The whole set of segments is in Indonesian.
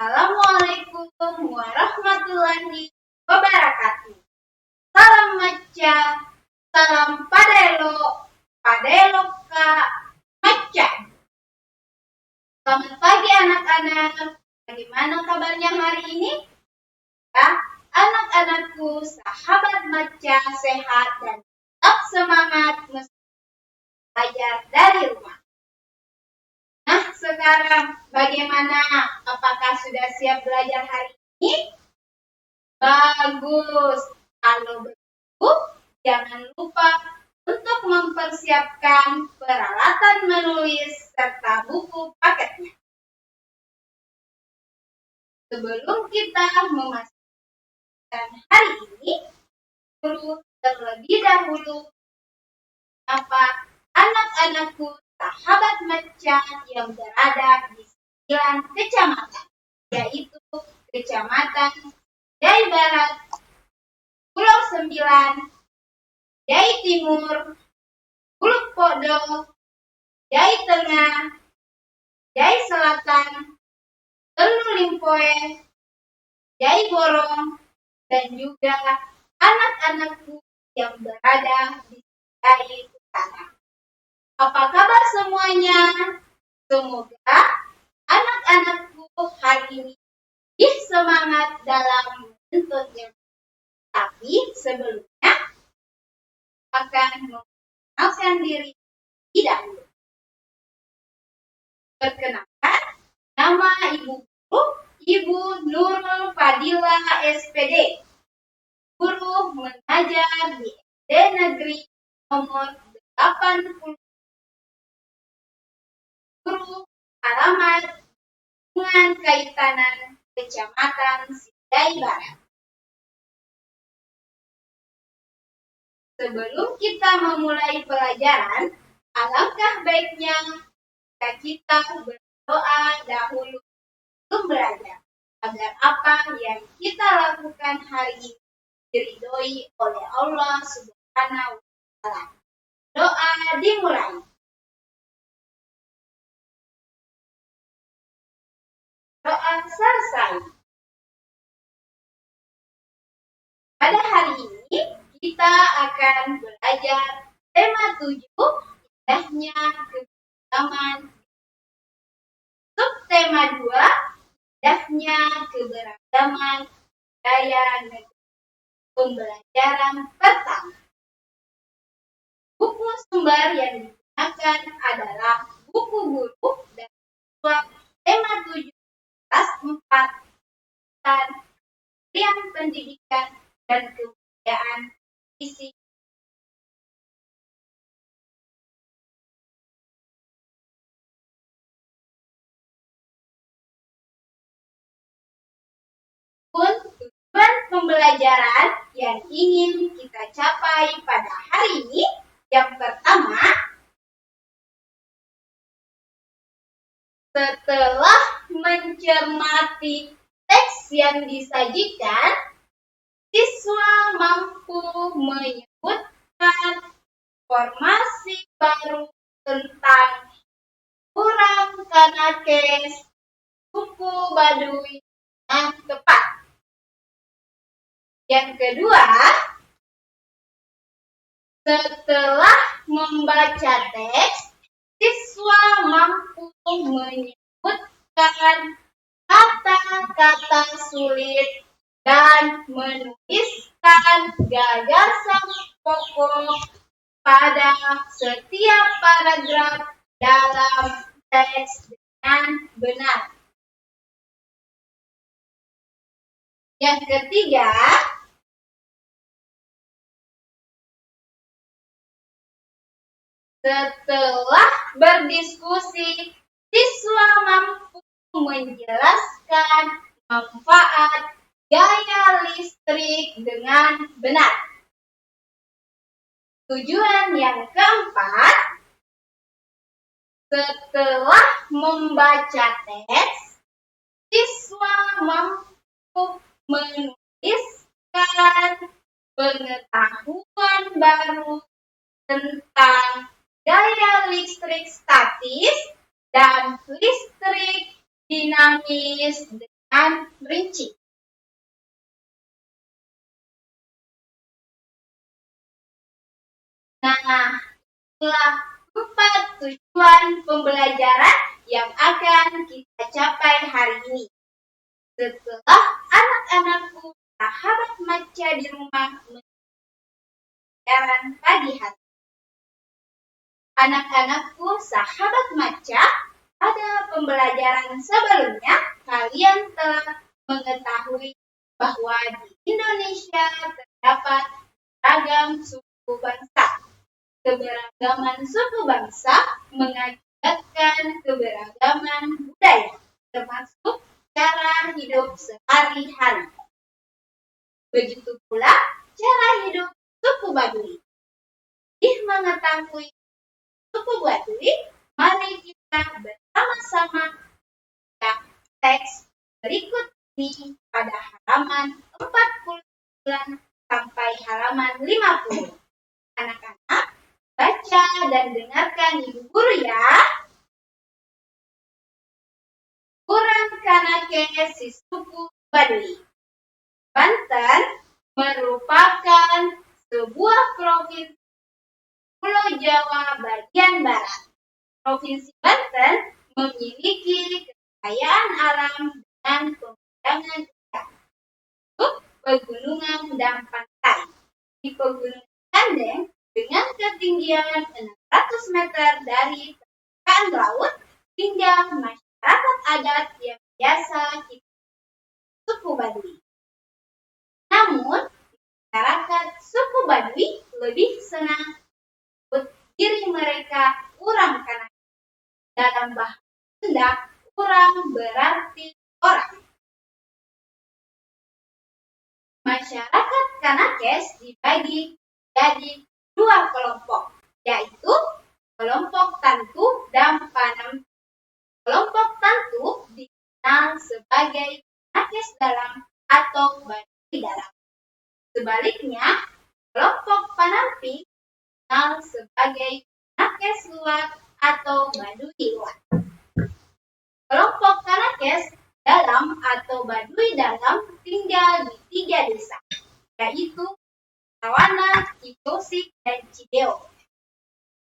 Assalamualaikum warahmatullahi wabarakatuh. Salam maca, salam padelo kak maca. Selamat pagi anak-anak. Bagaimana kabarnya hari ini? Ya, anak-anakku, sahabat maca sehat dan tetap semangat belajar dari rumah. Nah, sekarang bagaimana? Apakah sudah siap belajar hari ini? Bagus. Kalau begitu, jangan lupa untuk mempersiapkan peralatan menulis serta buku paketnya. Sebelum kita memasukan hari ini, guru terlebih dahulu apa anak-anakku sahabat maca yang berada di 9 kecamatan, yaitu Kecamatan Jai Barat, Pulau 9, Jai Timur, Buluk Podo, Jai Tengah, Jai Selatan, Telu Limpoe, Jai Borong, dan juga anak-anakku yang berada di Jai Utara. Apa kabar semuanya? Semoga anak-anakku hari ini semangat dalam menuntut ilmu. Tapi sebelumnya akan mengenalkan diri dahulu. Perkenalkan, nama Ibu Guru, Ibu Nurul Fadila SPD. Guru mengajar di SD Negeri nomor 80. Guru alamat dengan Kaitanan Kecamatan Jai Barat. Sebelum kita memulai pelajaran, alangkah baiknya jika kita berdoa dahulu sebelum belajar, agar apa yang kita lakukan hari ini diridhoi oleh Allah Subhanahu wa Ta'ala. Doa dimulai. Doa selesai. Pada hari ini kita akan belajar tema 7, indahnya keberagaman. Subtema 2, indahnya keberagaman budaya negeri. Pembelajaran pertama. Buku sumber yang digunakan adalah buku guru dan tema 7 kelas 4 dan Kementerian Pendidikan dan Kebudayaan isi. Tujuan pembelajaran yang ingin kita capai pada hari ini, yang pertama, setelah mencermati teks yang disajikan, siswa mampu menyebutkan informasi baru tentang orang Kanakes, suku Baduy yang tepat. Yang kedua, setelah membaca teks, siswa mampu menyebutkan kata-kata sulit dan menuliskan gagasan pokok pada setiap paragraf dalam teks dengan benar. Yang ketiga, setelah berdiskusi, siswa mampu menjelaskan manfaat gaya listrik dengan benar. Tujuan yang keempat, setelah membaca teks, siswa mampu menuliskan pengetahuan baru tentang gaya listrik statis dan listrik dinamis dengan rinci. Nah, itulah 4 tujuan pembelajaran yang akan kita capai hari ini. Setelah anak-anakku sahabat maca di rumah pelajaran pagi hari. Anak-anakku sahabat maca, pada pembelajaran sebelumnya kalian telah mengetahui bahwa di Indonesia terdapat beragam suku bangsa. Keberagaman suku bangsa mengakibatkan keberagaman budaya, termasuk cara hidup sehari-hari. Begitu pula cara hidup suku Baduy. Untuk mengetahui suku Baduy, mari kita bersama-sama membaca teks berikut ini pada halaman 49 sampai halaman 50. Anak-anak, baca dan dengarkan Ibu Guru ya. Kurang Kanake si suku Baduy. Banten merupakan sebuah provinsi Pulau Jawa bagian barat. Provinsi Banten memiliki kekayaan alam dengan pemandangan indah, pegunungan dan pantai. Di Pegunungan Kandeng dengan ketinggian 600 meter dari permukaan laut tinggal masyarakat adat yang biasa kita suku Baduy. Namun, masyarakat suku Baduy lebih senang menyebut diri mereka urang Kanake. Dalam bahasa Sunda, urang berarti orang. Masyarakat Kanakes dibagi jadi 2 kelompok, yaitu kelompok Tantu dan Panampi. Kelompok Tantu dikenal sebagai Kanakes dalam atau Baduy dalam. Sebaliknya, kelompok Panampi dikenal sebagai Kanakes luar atau Baduy luar. Kelompok Kanakes dalam atau Baduy dalam tinggal di 3 desa, yaitu Tawana, Cicosik, dan Cideo.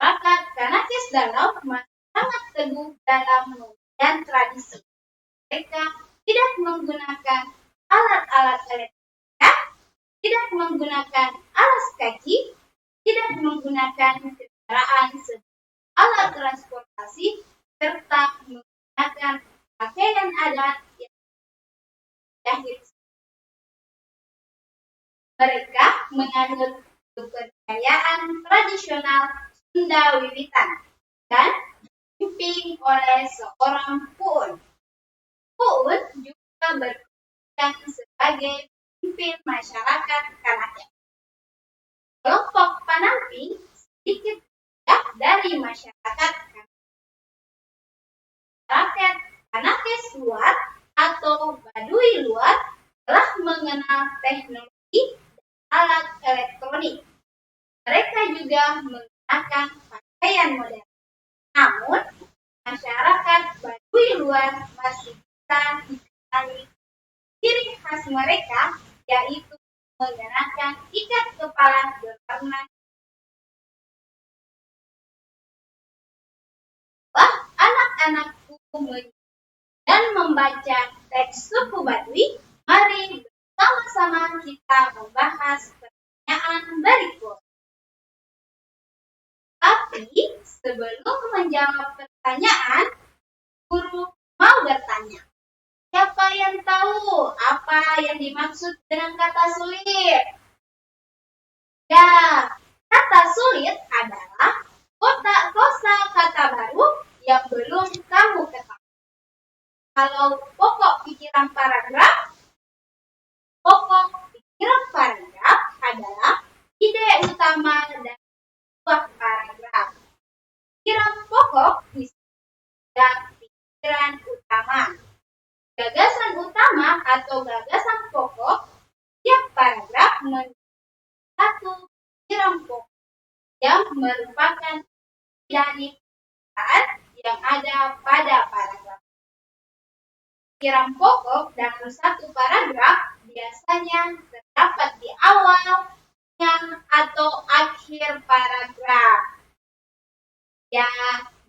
Masyarakat Kanakes dalam sangat teguh dalam dan tradisi. Mereka tidak menggunakan alat-alat elektronika, tidak menggunakan alas kaki, tidak menggunakan kendaraan sebagai alat transportasi, serta menggunakan pakaian adat yang jahit. Mereka menganut kepercayaan tradisional Sunda Wiwitan dan dipimpin oleh seorang puun. Puun juga berperan sebagai pemimpin masyarakat Kanake. Kelompok Panampi sedikit berbeda dari masyarakat Kanake. Masyarakat Kanakes luar atau Baduy luar telah mengenal teknologi dan alat elektronik. Mereka juga menggunakan pakaian modern. Namun, masyarakat Baduy luar masih bisa dikenali ciri khas mereka, yaitu mengenakan ikat kepala berwarna. Anak-anakku dan membaca teks suku Baduy, mari bersama-sama kita membahas pertanyaan berikut. Tapi sebelum menjawab pertanyaan, guru mau bertanya. Siapa yang tahu apa yang dimaksud dengan kata sulit? Ya, kata sulit adalah kosa kata baru yang belum kamu ketahui. Kalau pokok pikiran paragraf adalah ide utama dan sebuah paragraf. Pikiran pokok dan pikiran utama. Gagasan utama atau gagasan pokok tiap paragraf menjadi satu pikiran pokok yang merupakan dari perkataan yang ada pada paragraf. pikiran pokok dalam satu paragraf biasanya terdapat di awal atau akhir paragraf. Ya,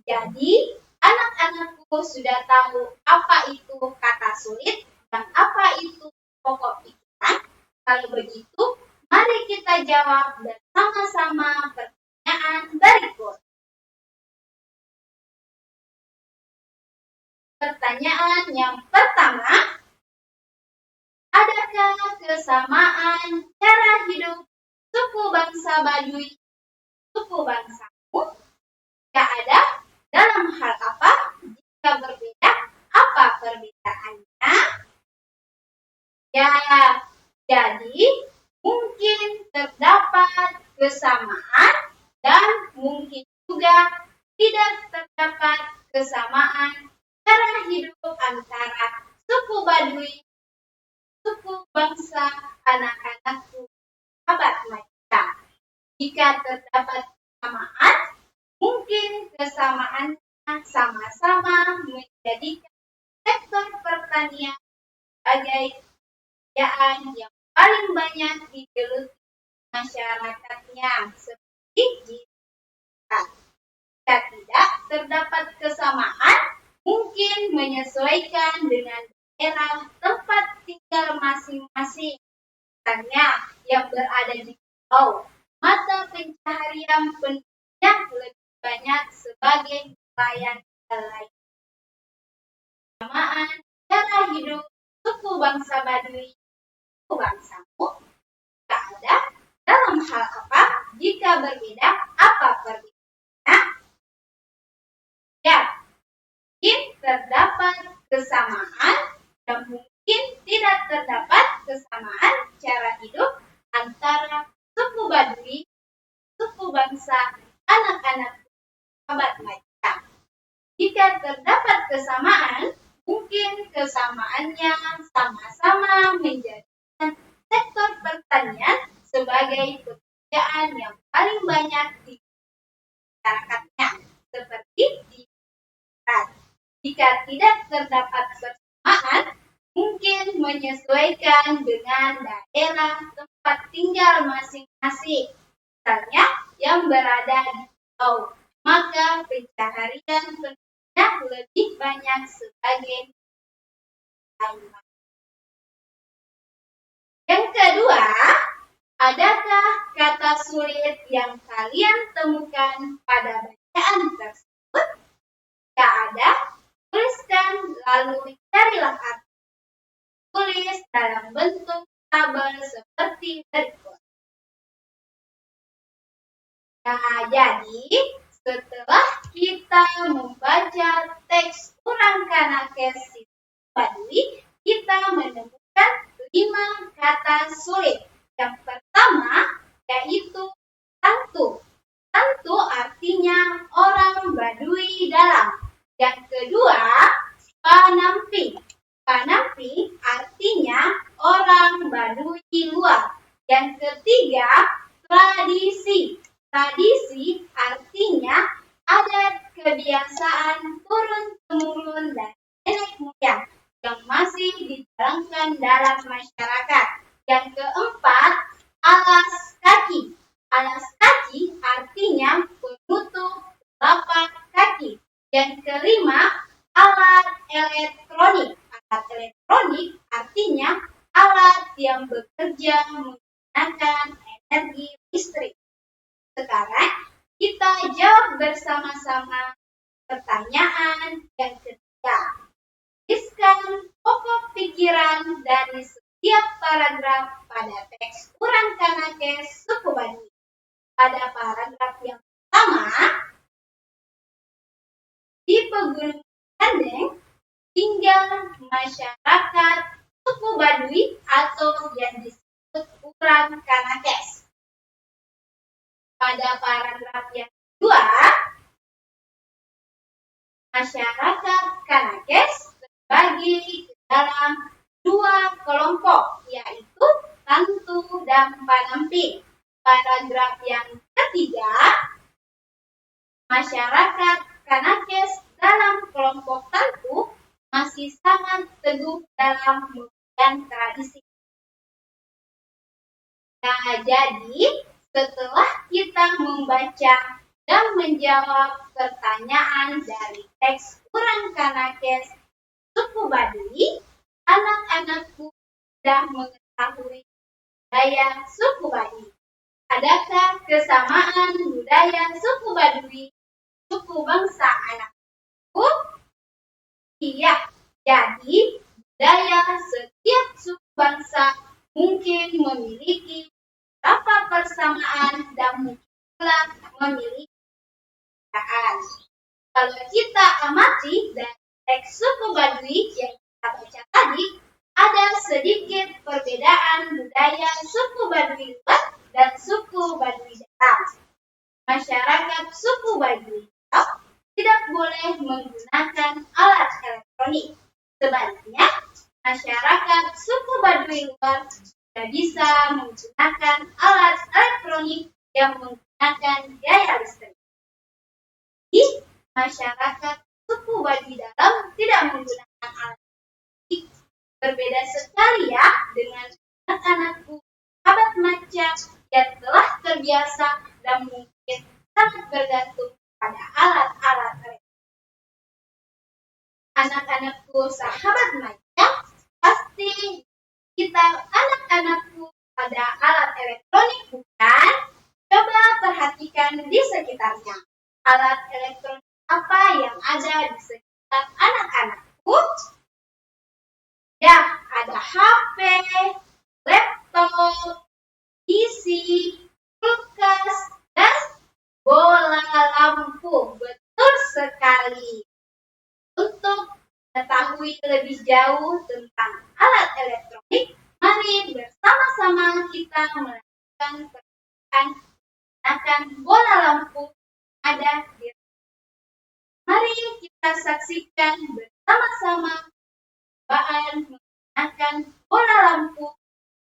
jadi anak-anakku sudah tahu apa itu kata sulit dan apa itu pokok pikiran. Kalau begitu, mari kita jawab bersama-sama pertanyaan berikut. Pertanyaan yang pertama, adakah kesamaan cara hidup suku bangsa Baduy, suku bangsamu? Jika ada, dalam hal apa? Jika berbeda, apa perbedaannya? Ya, jadi mungkin terdapat kesamaan dan mungkin juga tidak terdapat kesamaan cara hidup antara suku Baduy, suku bangsa anak-anakku, sahabat mereka. Jika terdapat kesamaan, mungkin kesamaannya sama-sama menjadikan sektor pertanian sebagai pekerjaan yang paling banyak digeluti masyarakatnya seperti jika tidak terdapat kesamaan, mungkin menyesuaikan dengan daerah tempat tinggal masing-masing. Misalnya yang berada di pulau, mata pencaharian penduduknya lebih banyak sebagai nelayan nelayan. Kesamaan cara hidup suku bangsa Baduy, suku bangsamu, jika ada, dalam hal apa? Jika berbeda, apa perbedaannya? Ya, mungkin terdapat kesamaan dan mungkin tidak terdapat kesamaan cara hidup antara suku Baduy, suku bangsa anak-anak sahabat mereka. Jika terdapat kesamaan, mungkin kesamaannya sama-sama menjadikan sektor pertanian sebagai pekerjaan yang paling banyak di masyarakatnya, seperti di masyarakat. Jika tidak terdapat kesamaan, mungkin menyesuaikan dengan daerah tempat tinggal masing-masing. Misalnya yang berada di pulau, maka pencaharian penduduknya lebih banyak sebagai nelayan. Yang kedua, adakah kata sulit yang kalian temukan pada bacaan tersebut? Jika ada, tuliskan lalu carilah arti. Tulis dalam bentuk tabel seperti berikut. Nah, jadi setelah kita membaca teks Urang Kanakes Baduy, kita menemukan 5 kata sulit. Yang pertama yaitu tantu. Tantu artinya orang Baduy dalam. Yang kedua, panamping. Panamping artinya orang Baduy luar. Yang ketiga, tradisi. Tradisi artinya adat kebiasaan turun-temurun dari nenek moyang yang masih dijalankan dalam masyarakat. Yang keempat, alas kaki. Alas kaki artinya penutup telapak kaki. Yang kelima, alat elektronik. Alat elektronik artinya alat yang bekerja menggunakan energi listrik. Sekarang kita jawab bersama-sama pertanyaan yang ketiga. Tuliskan pokok pikiran dari setiap paragraf pada teks Urang Kanakes suku Baduy. Pada paragraf yang pertama, di Pegunungan Kendeng tinggal masyarakat suku Baduy atau yang disebut Urang Kanakes. Pada paragraf yang kedua, masyarakat Kanakes terbagi ke dalam 2 kelompok, yaitu tantu dan panamping. Paragraf yang ketiga, masyarakat Kanakes dalam kelompok tantu masih sangat teguh dalam memegang tradisi. Nah, jadi setelah kita membaca dan menjawab pertanyaan dari teks Urang Kanakes suku Baduy, anak-anakku sudah mengetahui budaya suku Baduy. Adakah kesamaan budaya suku Baduy, suku bangsa anakku? Iya, jadi budaya setiap suku bangsa mungkin memiliki beberapa persamaan dan mungkin pula memiliki perbedaan. Kalau kita amati dari teks suku Baduy yang kita baca tadi, ada sedikit perbedaan budaya suku Baduy luar dan suku Baduy dalam. Masyarakat suku Baduy tidak boleh menggunakan alat elektronik. Sebaliknya, masyarakat suku Baduy luar tidak bisa menggunakan alat elektronik yang menggunakan gaya listrik. Di masyarakat suku Baduy dalam tidak menggunakan alat elektronik. Berbeda sekali ya dengan anak-anakku sahabat maca yang telah terbiasa dan mungkin sangat bergantung pada alat-alat elektronik. Anak-anakku sahabat maca, pasti kita anak-anakku ada alat elektronik bukan? Coba perhatikan di sekitarnya. Alat elektronik apa yang ada di sekitar anak-anakku? Ya, ada HP, laptop, PC, kulkas, dan bola lampu. Betul sekali. Untuk mengetahui lebih jauh tentang alat elektronik, mari bersama-sama kita melakukan percobaan menggunakan bola lampu ada di. Mari kita saksikan bersama-sama percobaan menggunakan bola lampu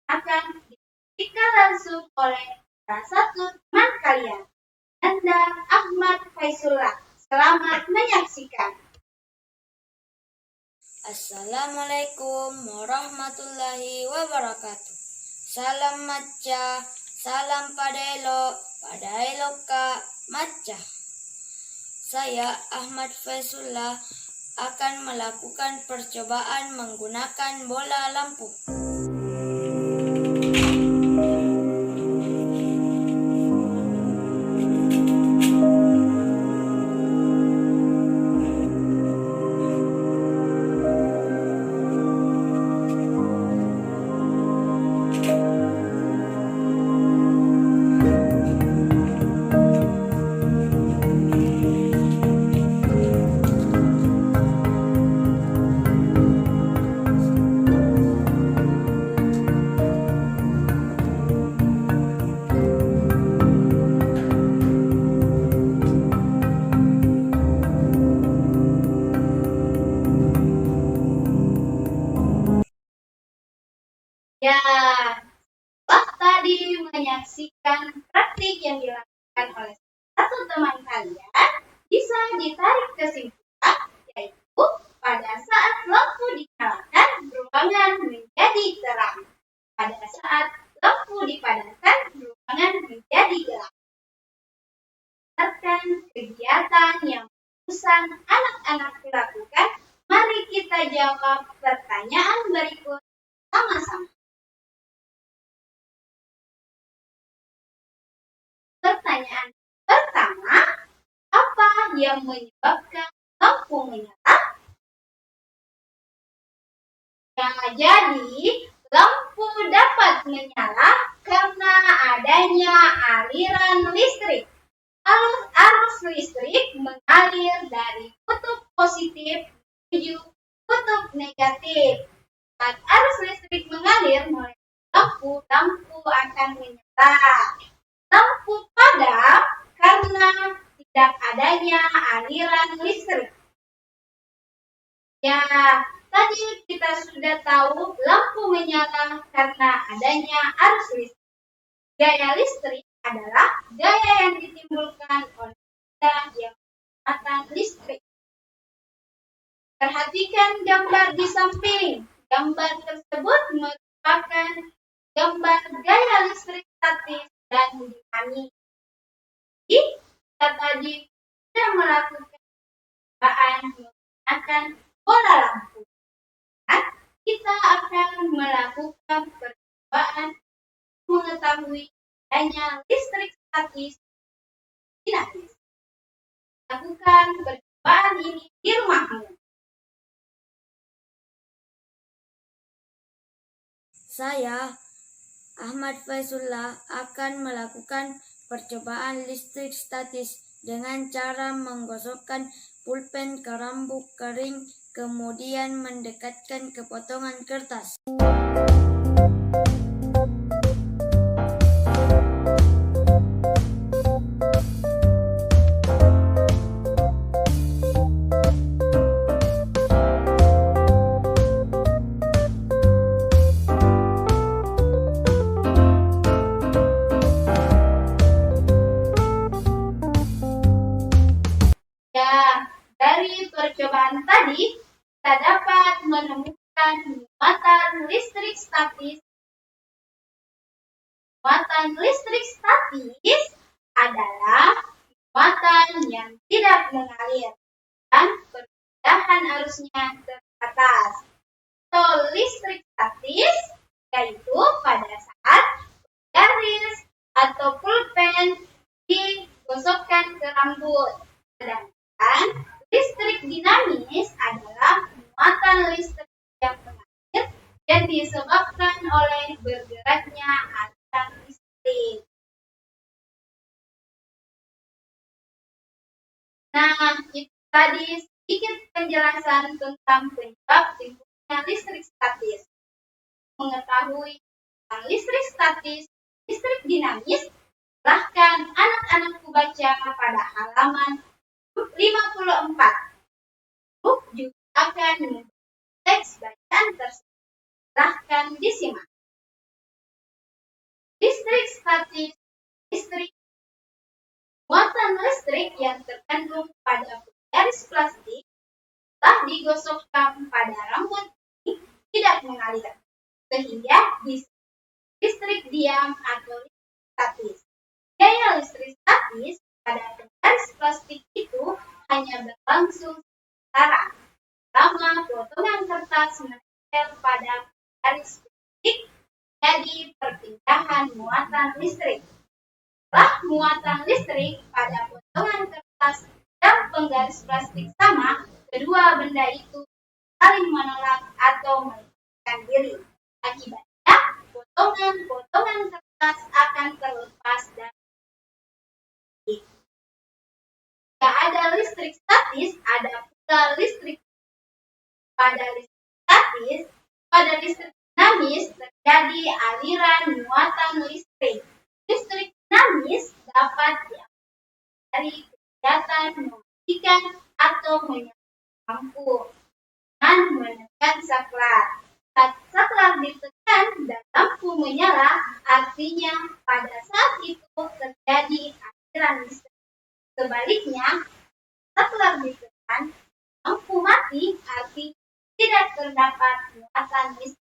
akan diberikan langsung oleh salah satu teman kalian, Nanda Ahmad Faizullah. Selamat menyaksikan. Assalamualaikum warahmatullahi wabarakatuh. Salam maca, salam padelo, padelo ka maca. Saya Ahmad Faizullah akan melakukan percobaan menggunakan bola lampu. Ya, setelah tadi menyaksikan praktik yang dilakukan oleh satu teman kalian, bisa ditarik kesimpulan, yaitu pada saat lampu dinyalakan, ruangan menjadi terang. Pada saat lampu dipadamkan, ruangan menjadi gelap. Berdasarkan kegiatan yang barusan anak-anak lakukan, mari kita jawab pertanyaan berikut sama-sama. Pertanyaan pertama, apa yang menyebabkan lampu menyala? Ya, jadi lampu dapat menyala karena adanya aliran listrik. Arus listrik mengalir dari kutub positif menuju kutub negatif. Saat arus listrik mengalir melalui lampu akan menyala. Lampu padam karena tidak adanya aliran listrik. Ya, tadi kita sudah tahu lampu menyala karena adanya arus listrik. Gaya listrik adalah gaya yang ditimbulkan oleh benda yang menggunakan listrik. Perhatikan gambar di samping. Gambar tersebut merupakan gambar gaya listrik statis dan dinamis. Kita tadi sudah melakukan percobaan menggunakan bola lampu. Kita akan melakukan percobaan mengetahui adanya listrik statis dinamis. Lakukan percobaan ini di rumahmu. Saya, Ahmad Faizullah, akan melakukan percobaan listrik statis dengan cara menggosokkan pulpen ke rambut kering, kemudian mendekatkan ke potongan kertas. Ya, dari percobaan tadi, kita dapat menemukan muatan listrik statis. Muatan listrik statis adalah muatan yang tidak mengalir dan perpindahan arusnya terbatas. Atau listrik statis yaitu pada saat garis atau pulpen digosokkan ke rambut. Sedangkan listrik dinamis adalah muatan listrik yang mengalir dan disebabkan oleh bergeraknya aliran listrik. Nah, itu tadi sedikit penjelasan tentang penyebab timbulnya listrik statis. Mengetahui tentang listrik statis, listrik dinamis, silahkan anak-anakku baca pada halaman 54. Buku juga akan membuat teks bacaan tersebut. Silahkan disimak. Listrik statis, listrik muatan listrik yang terkandung pada garis plastik setelah digosokkan pada rambut ini tidak mengalir, sehingga listrik diam atau listrik statis. Gaya listrik statis pada garis plastik itu hanya berlangsung sementara selama potongan kertas menempel pada garis plastik, jadi perpindahan muatan listrik. Setelah muatan listrik pada potongan kertas dan penggaris plastik sama, kedua benda itu saling menolak atau melepaskan diri. Akibatnya, potongan-potongan kertas akan terlepas dan jika ada listrik statis, ada pula listrik. Pada listrik dinamis terjadi aliran muatan listrik. Listrik dinamis dapat diambil dari kegiatan mematikan atau menyalakan lampu dengan menekan saklar. Saat saklar ditekan dan lampu menyala, artinya pada saat itu terjadi aliran listrik. Sebaliknya, saklar ditekan, lampu mati, artinya tidak terdapat muatan listrik.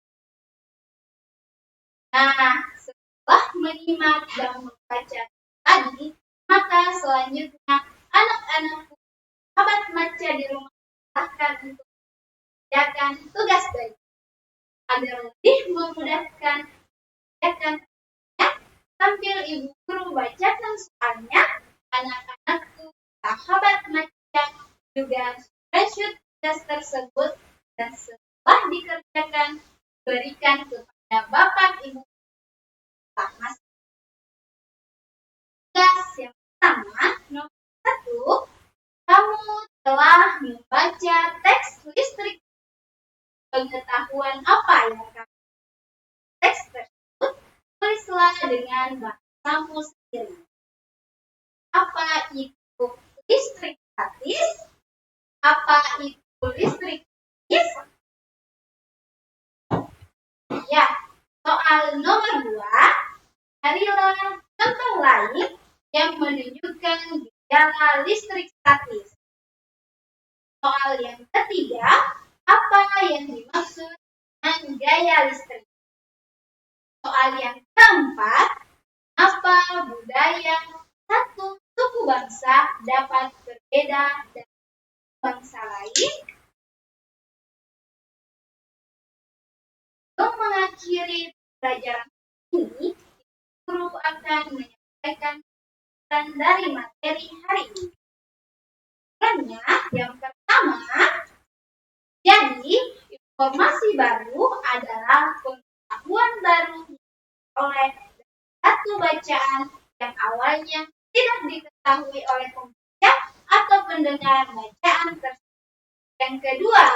Nah, setelah menyimak dan membaca tadi, maka selanjutnya anak-anakku, sahabat Maca di rumah, silahkan untuk mengerjakan tugas belajar agar lebih memudahkan sambil ibu guru bacakan soalnya. Anak-anakku, sahabat Maca juga screenshot tugas tersebut dan setelah dikerjakan berikan kepada bapak ibu. Tugas yang pertama, nomor 1, kamu telah membaca teks listrik. Pengetahuan apa yang kamu teks tersebut? Tulislah dengan bahasamu sendiri. Apa itu listrik statis? Apa itu listrik dinamis? Ya, soal nomor 2, carilah contoh lain yang menunjukkan gejala listrik statis. Soal yang ketiga, apa yang dimaksud dengan gaya listrik? Soal yang keempat, apa budaya satu suku bangsa dapat berbeda dari bangsa lain? Untuk mengakhiri pelajaran ini, guru akan menyampaikan pesan dari materi hari ini. Yang pertama, jadi informasi baru adalah pengetahuan baru oleh satu bacaan yang awalnya tidak diketahui oleh pembaca atau pendengar bacaan tersebut. Yang kedua,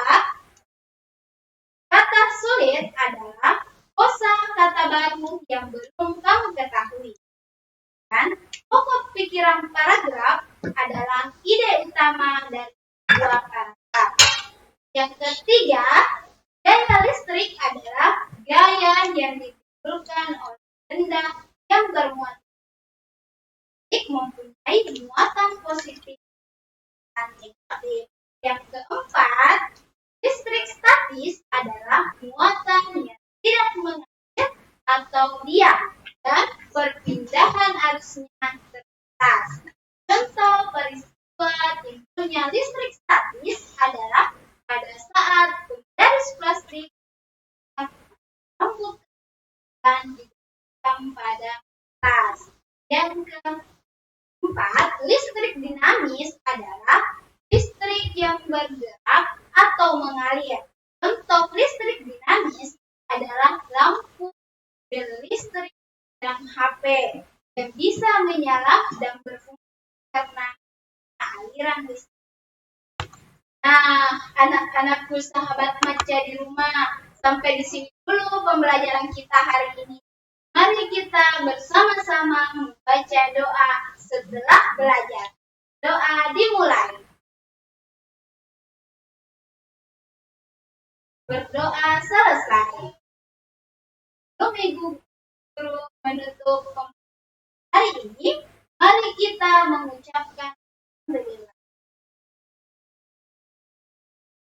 kata sulit adalah kosa kata baru yang belum kamu ketahui. Dan pokok pikiran paragraf adalah ide utama dari sebuah paragraf. Yang ketiga, gaya listrik adalah gaya yang ditimbulkan oleh benda yang bermuatan mempunyai muatan positif dan negatif. Yang keempat, listrik statis adalah muatan yang tidak mengalir atau diam dan perpindahan arusnya terbatas. Contoh peristiwa timbulnya listrik statis adalah pada saat penggaris plastik rambut dan digantung pada tas. Yang keempat, listrik dinamis adalah listrik yang bergerak atau mengalir. Contoh listrik dinamis adalah lampu, bel listrik, dan HP yang bisa menyala dan berfungsi karena aliran listrik. Nah, anak-anakku sahabat Maca di rumah, sampai di sini dulu pembelajaran kita hari ini. Mari kita bersama-sama membaca doa setelah belajar. Doa dimulai. Berdoa selesai. Minggu guru menutup hari ini, mari kita mengucapkan alhamdulillah.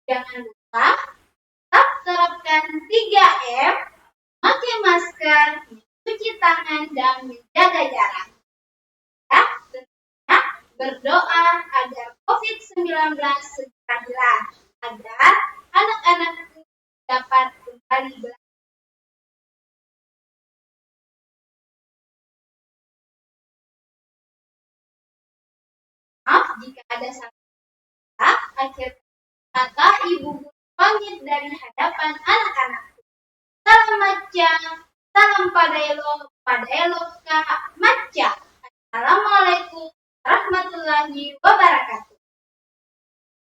Jangan lupa tetap terapkan 3M, pakai masker, mencuci tangan, dan menjaga jarak. Ya, tentunya berdoa agar COVID-19 segera hilang, agar anak-anak dapat kembali belajar. Maaf jika ada salah, akhir kata Ibu Guru pamit dari hadapan anak-anakku. Salam Maca, salam Padelo Kak Maca. Assalamualaikum warahmatullahi wabarakatuh.